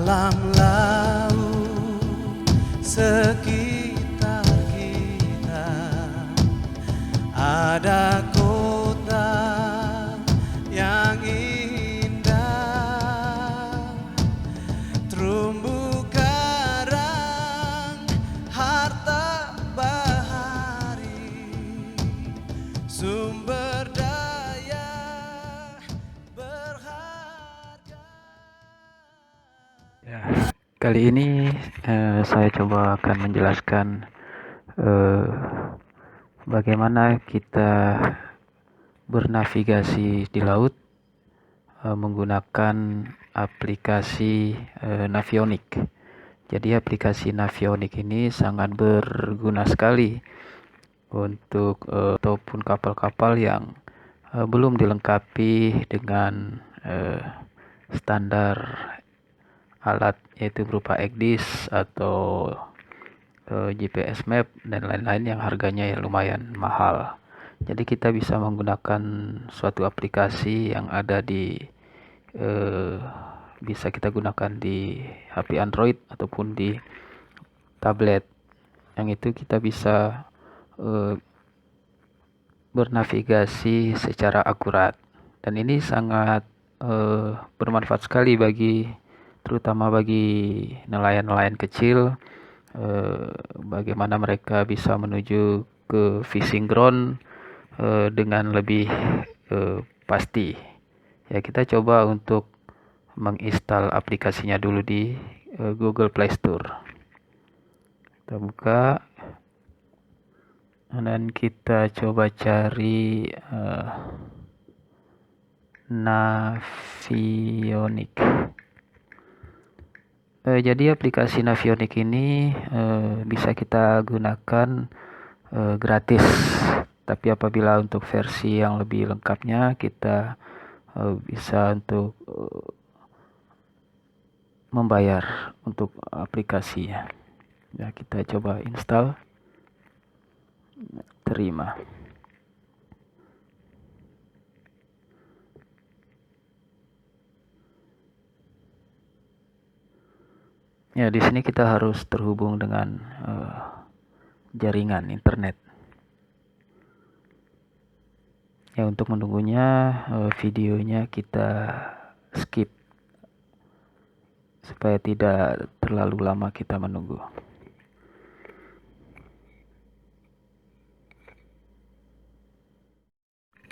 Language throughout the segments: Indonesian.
Dalam laut sekitar kita ada kota yang indah, terumbu karang, harta bahari, sumber daya berharga. Ya, kali ini saya coba akan menjelaskan bagaimana kita bernavigasi di laut menggunakan aplikasi Navionic. Jadi aplikasi Navionic ini sangat berguna sekali untuk ataupun kapal-kapal yang belum dilengkapi dengan standar alat, yaitu berupa EGDIS atau GPS map dan lain-lain yang harganya ya lumayan mahal. Jadi kita bisa menggunakan suatu aplikasi yang ada di bisa kita gunakan di HP Android ataupun di tablet. Yang itu kita bisa bernavigasi secara akurat, dan ini sangat bermanfaat sekali terutama bagi nelayan-nelayan kecil, bagaimana mereka bisa menuju ke fishing ground dengan lebih pasti. Ya, kita coba untuk menginstal aplikasinya dulu di Google Play Store. Kita buka dan kita coba cari Navionic. Jadi aplikasi Navionic ini bisa kita gunakan gratis, tapi apabila untuk versi yang lebih lengkapnya kita bisa untuk membayar untuk aplikasinya. Ya, kita coba install, terima. Ya, di sini kita harus terhubung dengan jaringan internet. Ya, untuk menunggunya videonya kita skip supaya tidak terlalu lama kita menunggu.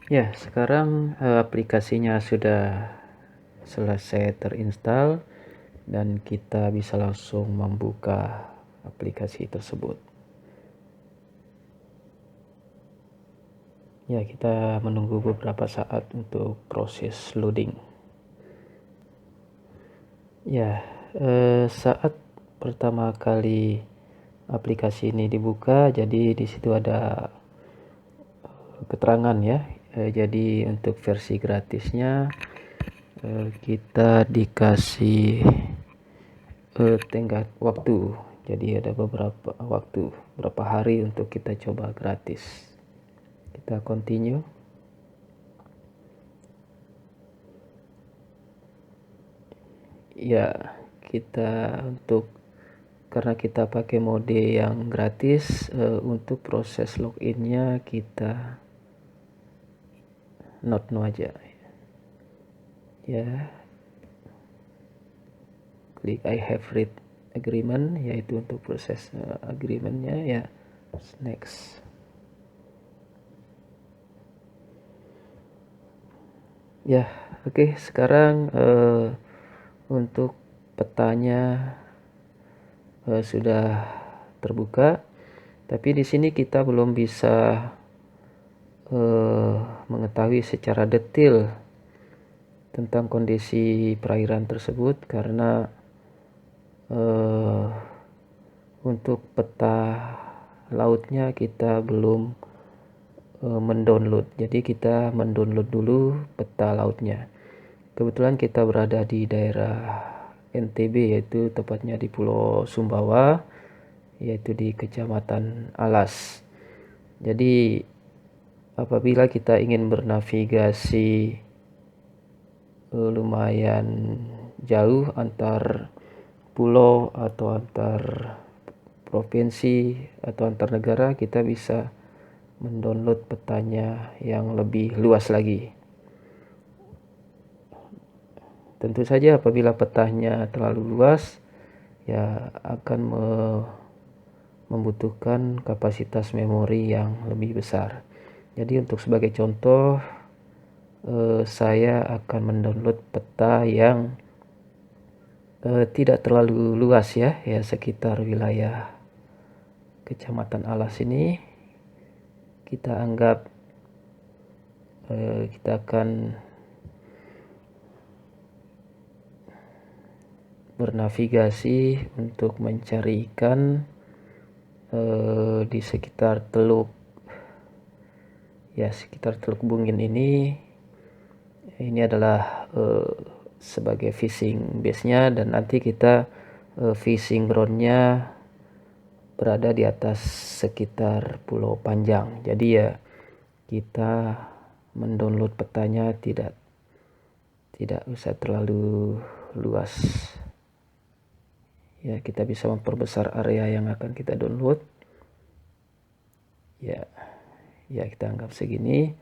Ya, sekarang aplikasinya sudah selesai terinstall dan kita bisa langsung membuka aplikasi tersebut. Ya, kita menunggu beberapa saat untuk proses loading. Ya, saat pertama kali aplikasi ini dibuka, jadi di situ ada keterangan ya. Jadi untuk versi gratisnya kita dikasih tenggat waktu. Jadi ada beberapa waktu, berapa hari untuk kita coba gratis. Kita continue. Ya, kita karena kita pakai mode yang gratis, untuk proses loginnya kita not no aja ya. Klik I have read agreement, yaitu untuk proses agreementnya ya. Next. Ya, oke. Sekarang untuk petanya sudah terbuka, tapi di sini kita belum bisa mengetahui secara detail tentang kondisi perairan tersebut karena untuk peta lautnya kita belum mendownload. Jadi kita mendownload dulu peta lautnya. Kebetulan kita berada di daerah NTB, yaitu tepatnya di Pulau Sumbawa, yaitu di Kecamatan Alas. Jadi apabila kita ingin bernavigasi lumayan jauh antar pulau atau antar provinsi atau antar negara, kita bisa mendownload petanya yang lebih luas lagi. Tentu saja apabila petanya terlalu luas, ya akan membutuhkan kapasitas memori yang lebih besar. Jadi untuk sebagai contoh, saya akan mendownload peta yang tidak terlalu luas ya sekitar wilayah Kecamatan Alas ini. Kita anggap kita akan bernavigasi untuk mencari ikan di sekitar sekitar Teluk Bungin ini. Ini adalah sebagai fishing base-nya, dan nanti kita fishing ground-nya berada di atas sekitar Pulau Panjang. Jadi ya kita mendownload petanya tidak usah terlalu luas. Ya, kita bisa memperbesar area yang akan kita download. Ya kita anggap segini.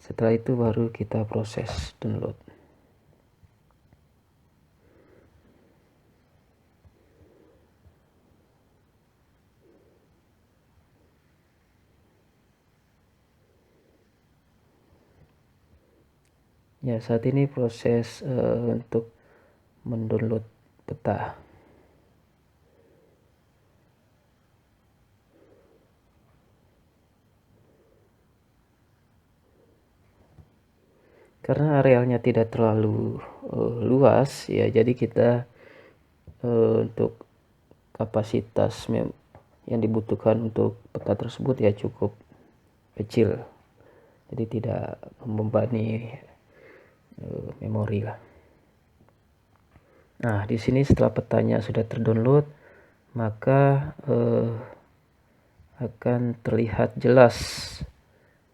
Setelah itu baru kita proses download. Ya, saat ini proses untuk mendownload peta. Karena arealnya tidak terlalu luas ya, jadi kita untuk kapasitas yang dibutuhkan untuk peta tersebut ya cukup kecil. Jadi tidak membebani memori lah. Nah, di sini setelah petanya sudah terdownload, maka akan terlihat jelas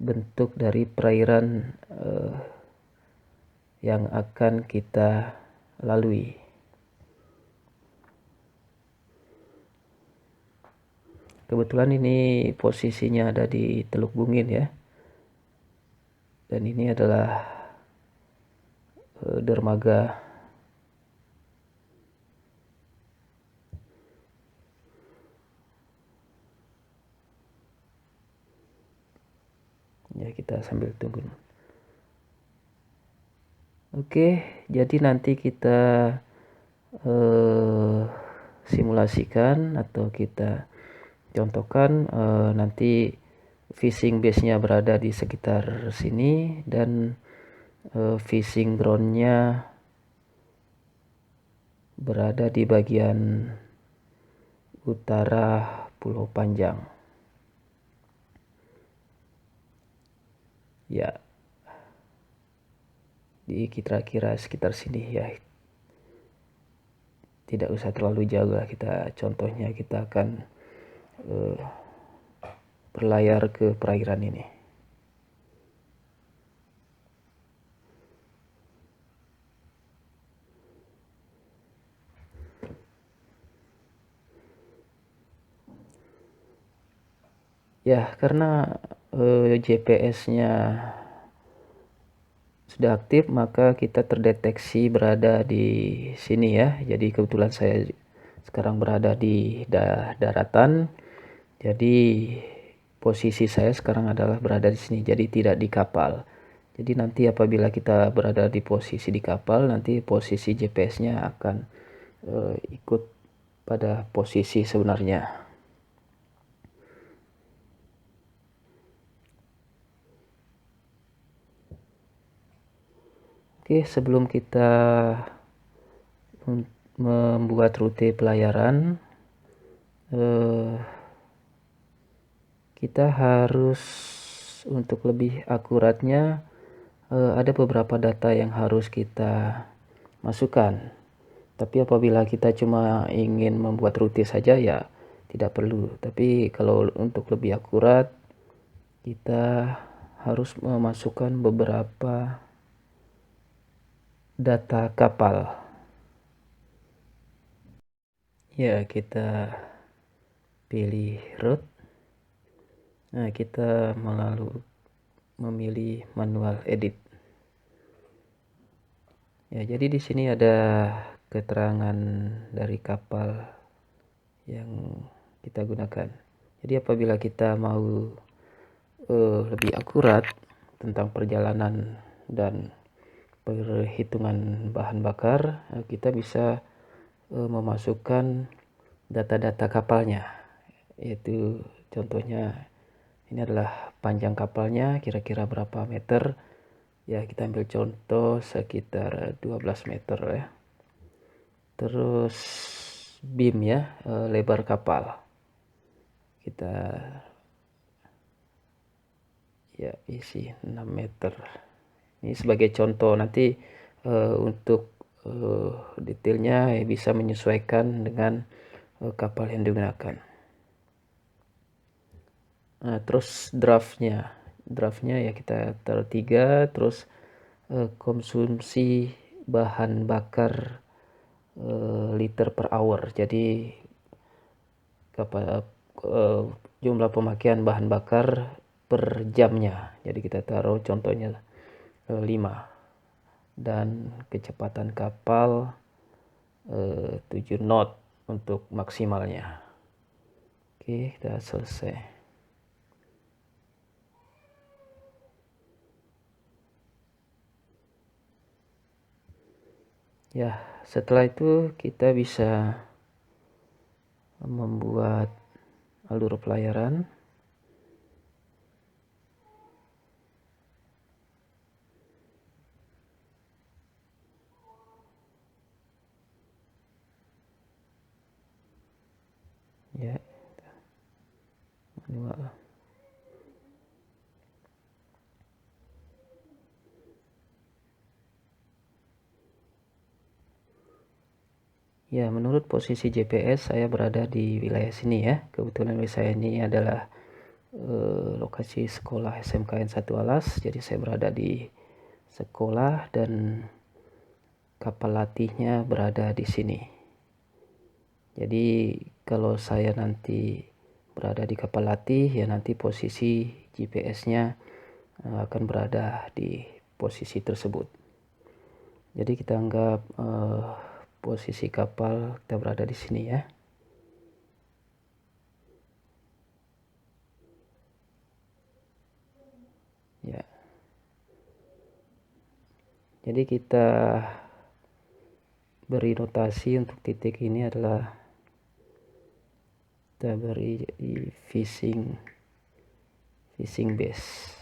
bentuk dari perairan yang akan kita lalui. Kebetulan ini posisinya ada di Teluk Bungin ya. Dan ini adalah dermaga ya, kita sambil tunggu. Oke, jadi nanti kita simulasikan atau kita contohkan nanti fishing base-nya berada di sekitar sini, dan fishing ground-nya berada di bagian utara Pulau Panjang. Ya, di kira-kira sekitar sini ya. Tidak usah terlalu jauh lah, kita contohnya kita akan berlayar ke perairan ini. Ya, karena GPS-nya sudah aktif, maka kita terdeteksi berada di sini ya. Jadi kebetulan saya sekarang berada di daratan. Jadi posisi saya sekarang adalah berada di sini, jadi tidak di kapal. Jadi nanti apabila kita berada di posisi di kapal, nanti posisi GPS-nya akan ikut pada posisi sebenarnya. Oke, sebelum kita membuat rute pelayaran, kita harus untuk lebih akuratnya ada beberapa data yang harus kita masukkan. Tapi apabila kita cuma ingin membuat rute saja ya tidak perlu. Tapi kalau untuk lebih akurat, kita harus memasukkan beberapa data kapal. Ya, kita pilih root. Nah, kita memilih manual edit. Ya, jadi di sini ada keterangan dari kapal yang kita gunakan. Jadi apabila kita mau lebih akurat tentang perjalanan dan perhitungan bahan bakar, kita bisa memasukkan data-data kapalnya, yaitu contohnya ini adalah panjang kapalnya kira-kira berapa meter. Ya, kita ambil contoh sekitar 12 meter ya. Terus beam ya, lebar kapal kita ya isi 6 meter. Ini sebagai contoh, nanti untuk detailnya bisa menyesuaikan dengan kapal yang digunakan. Nah, terus draftnya ya kita taruh 3. Terus konsumsi bahan bakar liter per hour. Jadi jumlah pemakaian bahan bakar per jamnya. Jadi kita taruh contohnya 5. Dan kecepatan kapal 7 knot untuk maksimalnya. Oke, kita selesai. Ya, setelah itu kita bisa membuat alur pelayaran. Ya, manual. Ya, menurut posisi GPS saya berada di wilayah sini ya. Kebetulan wilayah ini adalah lokasi sekolah SMKN 1 Alas. Jadi saya berada di sekolah dan kapal latihnya berada di sini. Jadi kalau saya nanti berada di kapal latih, ya nanti posisi GPS-nya akan berada di posisi tersebut. Jadi kita anggap posisi kapal kita berada di sini ya. Ya. Jadi kita beri notasi untuk titik ini adalah kita beri di fishing base.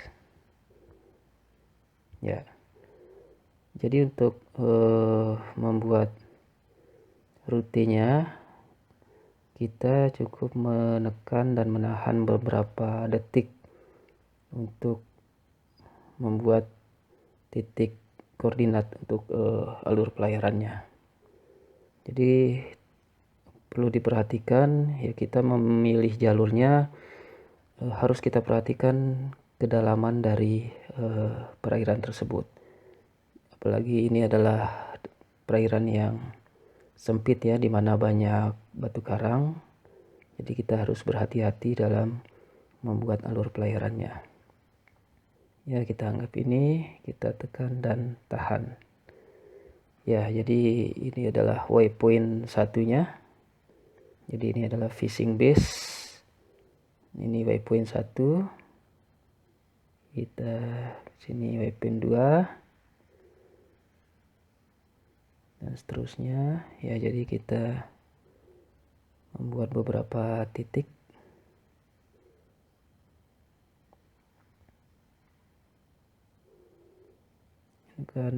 Ya. Jadi untuk membuat rutenya kita cukup menekan dan menahan beberapa detik untuk membuat titik koordinat untuk alur pelayarannya. Jadi perlu diperhatikan ya, kita memilih jalurnya harus kita perhatikan kedalaman dari perairan tersebut. Apalagi ini adalah perairan yang sempit ya, di mana banyak batu karang. Jadi kita harus berhati-hati dalam membuat alur pelayarannya. Ya, kita anggap ini, kita tekan dan tahan. Ya, jadi ini adalah waypoint satunya. Jadi ini adalah fishing base. Ini waypoint 1. Kita sini waypoint 2. Dan seterusnya. Ya, jadi kita membuat beberapa titik. Akan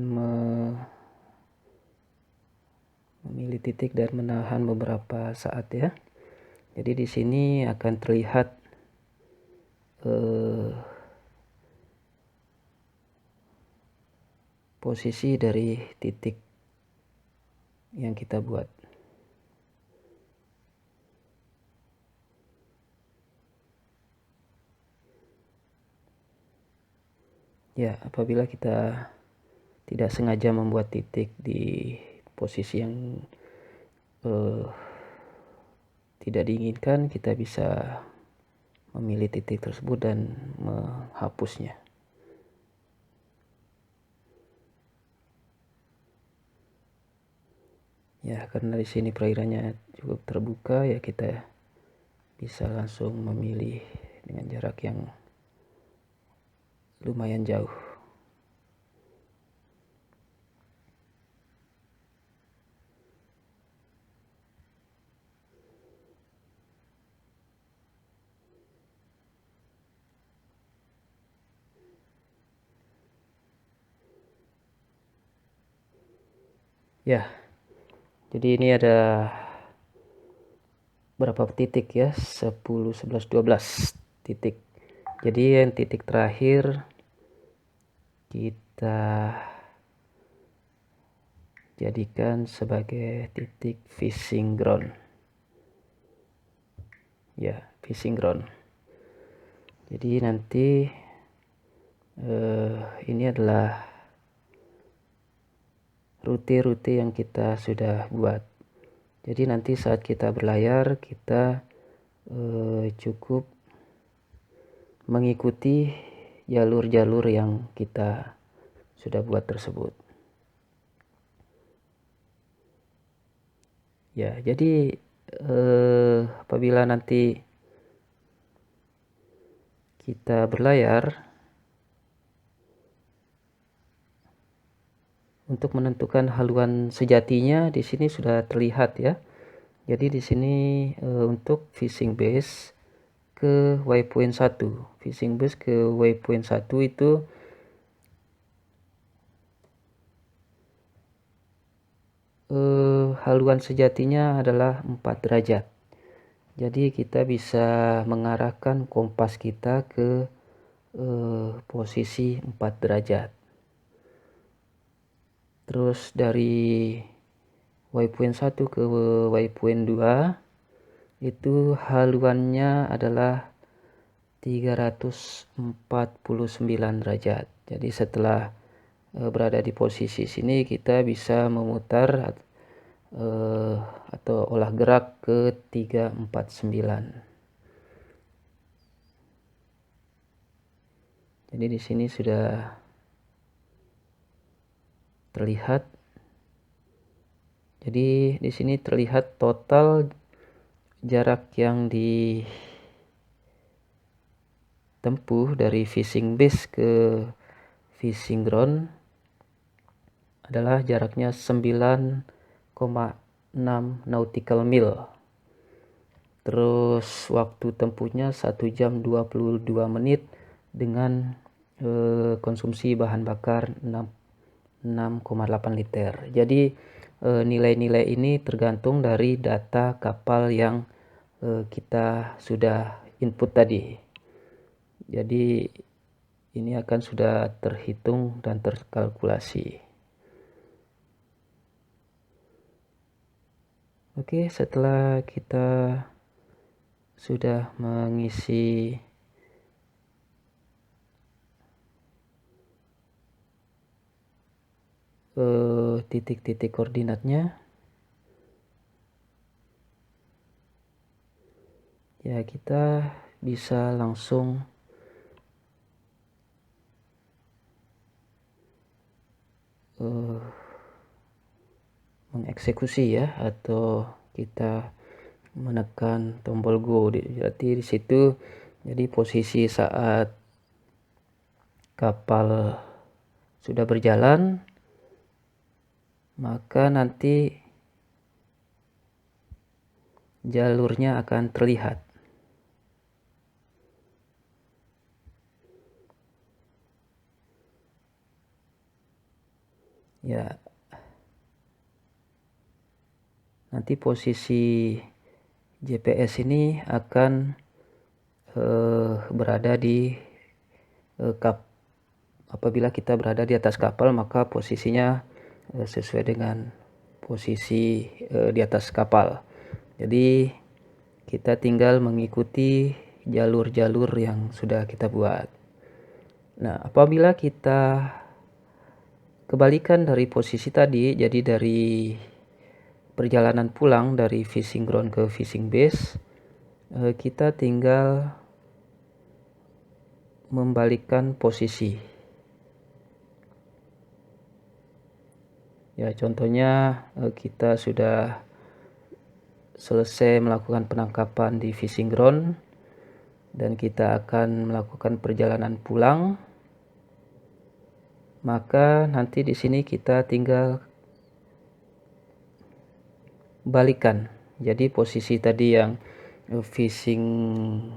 memilih titik dan menahan beberapa saat ya. Jadi di sini akan terlihat posisi dari titik yang kita buat. Ya, apabila kita tidak sengaja membuat titik di posisi yang tidak diinginkan, kita bisa memilih titik tersebut dan menghapusnya. Ya, karena di sini perairannya cukup terbuka, ya kita bisa langsung memilih dengan jarak yang lumayan jauh. Ya, jadi ini ada berapa titik ya? 10, 11, 12 titik. Jadi yang titik terakhir kita jadikan sebagai titik fishing ground. Ya, fishing ground. Jadi nanti ini adalah rute-rute yang kita sudah buat. Jadi nanti saat kita berlayar, kita cukup mengikuti jalur-jalur yang kita sudah buat tersebut. Ya, jadi apabila nanti kita berlayar, untuk menentukan haluan sejatinya di sini sudah terlihat ya. Jadi di sini untuk fishing base ke waypoint 1, fishing base ke waypoint 1 itu haluan sejatinya adalah 4 derajat. Jadi kita bisa mengarahkan kompas kita ke posisi 4 derajat. Terus dari waypoint 1 ke waypoint 2 itu haluannya adalah 349 derajat. Jadi setelah berada di posisi sini, kita bisa memutar atau olah gerak ke 349. Jadi di sini sudah terlihat. Jadi di sini terlihat total jarak yang ditempuh dari fishing base ke fishing ground adalah jaraknya 9,6 nautical mil. Terus waktu tempuhnya 1 jam 22 menit dengan konsumsi bahan bakar 6,8 liter. Jadi nilai-nilai ini tergantung dari data kapal yang kita sudah input tadi. Jadi ini akan sudah terhitung dan terkalkulasi. Oke, setelah kita sudah mengisi titik-titik koordinatnya, ya kita bisa langsung mengeksekusi ya, atau kita menekan tombol go. Jadi di situ jadi posisi saat kapal sudah berjalan, maka nanti jalurnya akan terlihat. Ya, nanti posisi GPS ini akan berada di apabila kita berada di atas kapal, maka posisinya sesuai dengan posisi di atas kapal. Jadi kita tinggal mengikuti jalur-jalur yang sudah kita buat. Nah, apabila kita kebalikan dari posisi tadi, jadi dari perjalanan pulang dari fishing ground ke fishing base, kita tinggal membalikkan posisi. Ya, contohnya kita sudah selesai melakukan penangkapan di fishing ground dan kita akan melakukan perjalanan pulang. Maka nanti di sini kita tinggal balikan. Jadi posisi tadi yang fishing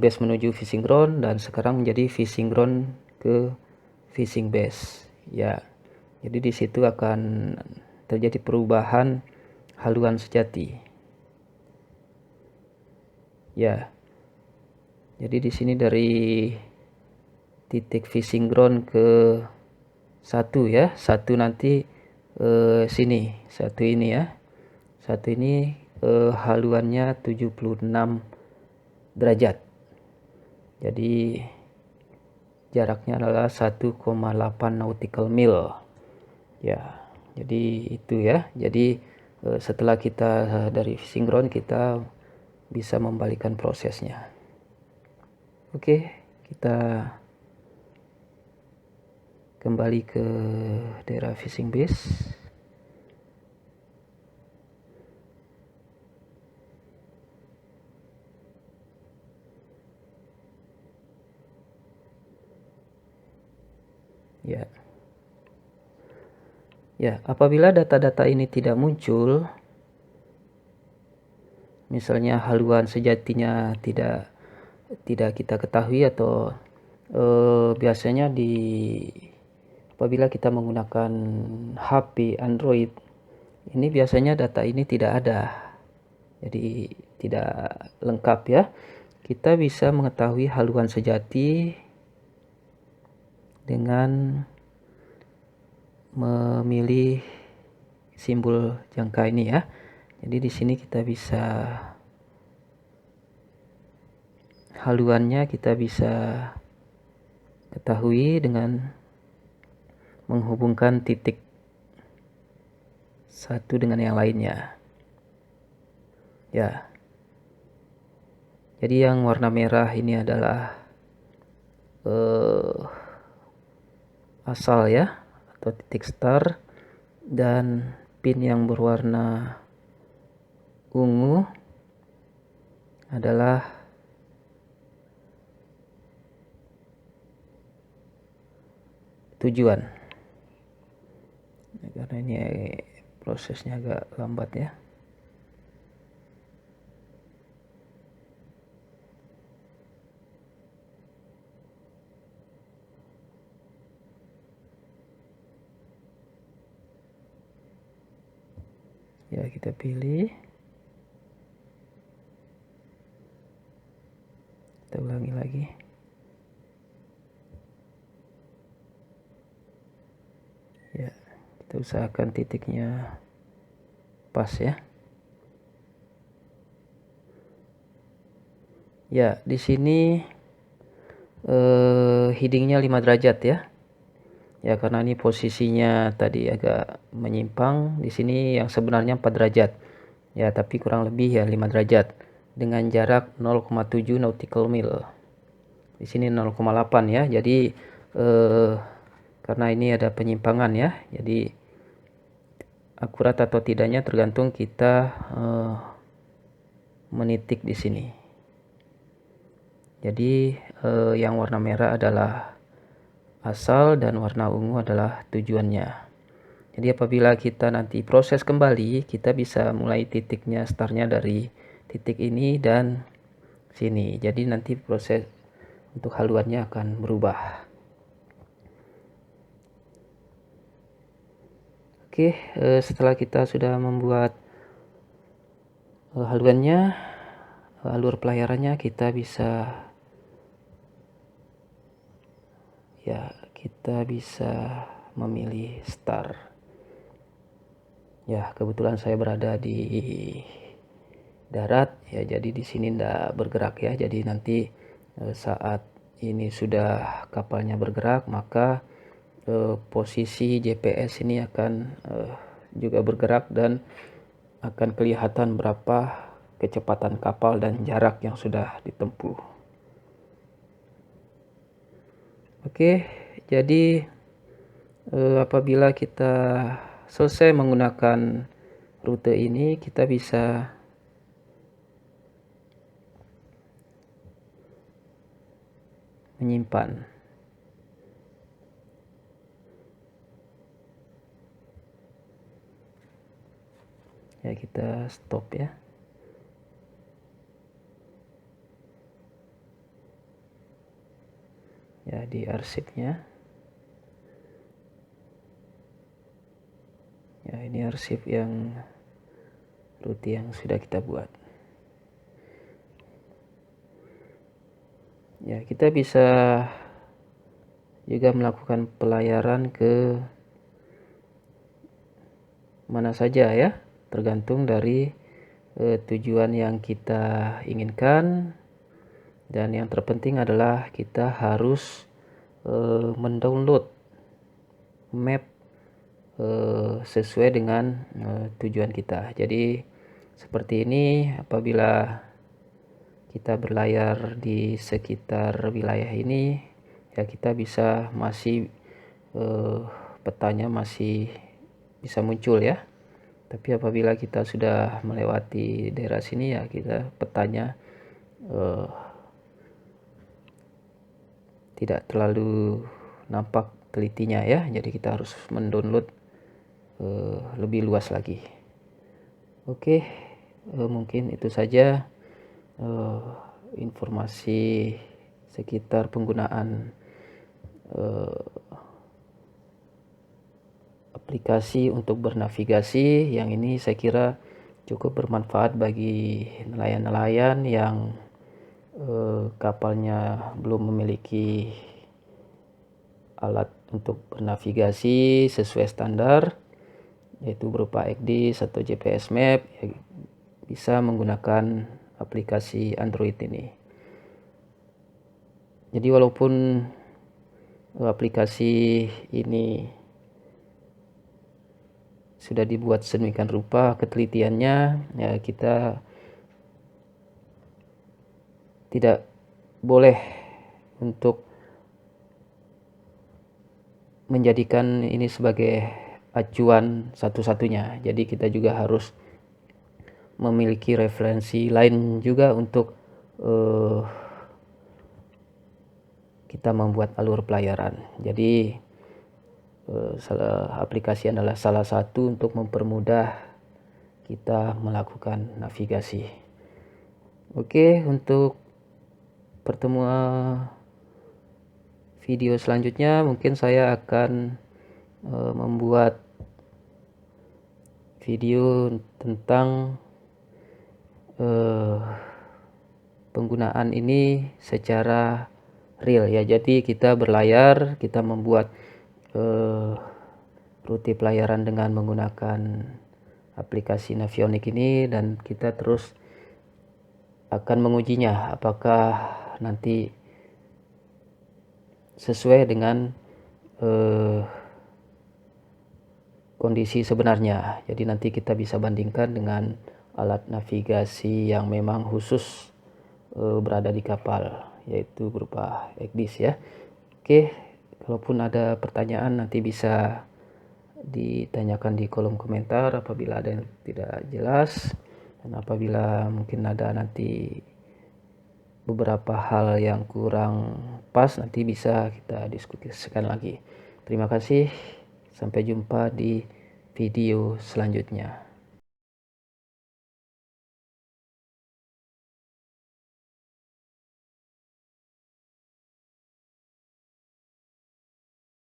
base menuju fishing ground dan sekarang menjadi fishing ground ke fishing base. Ya. Jadi di situ akan terjadi perubahan haluan sejati. Ya. Jadi di sini dari titik fishing ground ke 1 ya. 1 nanti sini. 1 ini ya. 1 ini haluannya 76 derajat. Jadi jaraknya adalah 1,8 nautical mil. Ya. Jadi itu ya. Jadi setelah kita dari fishing ground kita bisa membalikkan prosesnya. Oke, kita kembali ke daerah fishing base. Ya. Ya, apabila data-data ini tidak muncul, misalnya haluan sejatinya tidak kita ketahui atau biasanya apabila kita menggunakan HP Android ini biasanya data ini tidak ada, jadi tidak lengkap ya. Kita bisa mengetahui haluan sejati dengan memilih simbol jangka ini ya. Jadi di sini kita bisa haluannya kita bisa ketahui dengan menghubungkan titik satu dengan yang lainnya. Ya. Jadi yang warna merah ini adalah asal ya atau titik start, dan pin yang berwarna ungu adalah tujuan. Karena ini prosesnya agak lambat ya. Ya, kita pilih. Kita ulangi lagi. Ya, kita usahakan titiknya pas ya. Ya, di sini headingnya 5 derajat ya. Ya, karena ini posisinya tadi agak menyimpang. Di sini yang sebenarnya 4 derajat. Ya, tapi kurang lebih ya 5 derajat dengan jarak 0,7 nautical mil. Di sini 0,8 ya. Jadi karena ini ada penyimpangan ya. Jadi akurat atau tidaknya tergantung kita menitik di sini. Jadi yang warna merah adalah asal dan warna ungu adalah tujuannya. Jadi apabila kita nanti proses kembali, kita bisa mulai titiknya startnya dari titik ini dan sini. Jadi nanti proses untuk haluannya akan berubah. Oke, setelah kita sudah membuat haluannya, alur pelayarannya, kita bisa memilih start. Ya, kebetulan saya berada di darat ya, jadi di sini tidak bergerak ya. Jadi nanti saat ini sudah kapalnya bergerak, maka posisi GPS ini akan juga bergerak dan akan kelihatan berapa kecepatan kapal dan jarak yang sudah ditempuh. Oke, jadi apabila kita selesai menggunakan rute ini, kita bisa menyimpan. Ya, kita stop ya. Ya, di arsipnya. Ya, ini arsip yang rute yang sudah kita buat. Ya, kita bisa juga melakukan pelayaran ke mana saja ya, tergantung dari tujuan yang kita inginkan. Dan yang terpenting adalah kita harus mendownload map sesuai dengan tujuan kita. Jadi seperti ini, apabila kita berlayar di sekitar wilayah ini, ya kita bisa masih petanya masih bisa muncul ya. Tapi apabila kita sudah melewati daerah sini, ya kita petanya tidak terlalu nampak telitinya ya. Jadi kita harus mendownload lebih luas lagi. Oke, mungkin itu saja informasi sekitar penggunaan aplikasi untuk bernavigasi. Yang ini saya kira cukup bermanfaat bagi nelayan-nelayan yang kapalnya belum memiliki alat untuk bernavigasi sesuai standar, yaitu berupa ECDIS atau GPS Map, ya, bisa menggunakan aplikasi Android ini. Jadi walaupun aplikasi ini sudah dibuat sedemikian rupa ketelitiannya, ya kita tidak boleh untuk menjadikan ini sebagai acuan satu-satunya. Jadi kita juga harus memiliki referensi lain juga untuk kita membuat alur pelayaran. Jadi aplikasi adalah salah satu untuk mempermudah kita melakukan navigasi. Oke, untuk pertemuan video selanjutnya mungkin saya akan membuat video tentang penggunaan ini secara real ya. Jadi kita berlayar, kita membuat rute pelayaran dengan menggunakan aplikasi Navionic ini, dan kita terus akan mengujinya apakah nanti sesuai dengan kondisi sebenarnya. Jadi nanti kita bisa bandingkan dengan alat navigasi yang memang khusus berada di kapal, yaitu berupa ECDIS ya. Oke, kalaupun ada pertanyaan nanti bisa ditanyakan di kolom komentar apabila ada yang tidak jelas, dan apabila mungkin ada nanti beberapa hal yang kurang pas, nanti bisa kita diskusikan lagi. Terima kasih, sampai jumpa di video selanjutnya.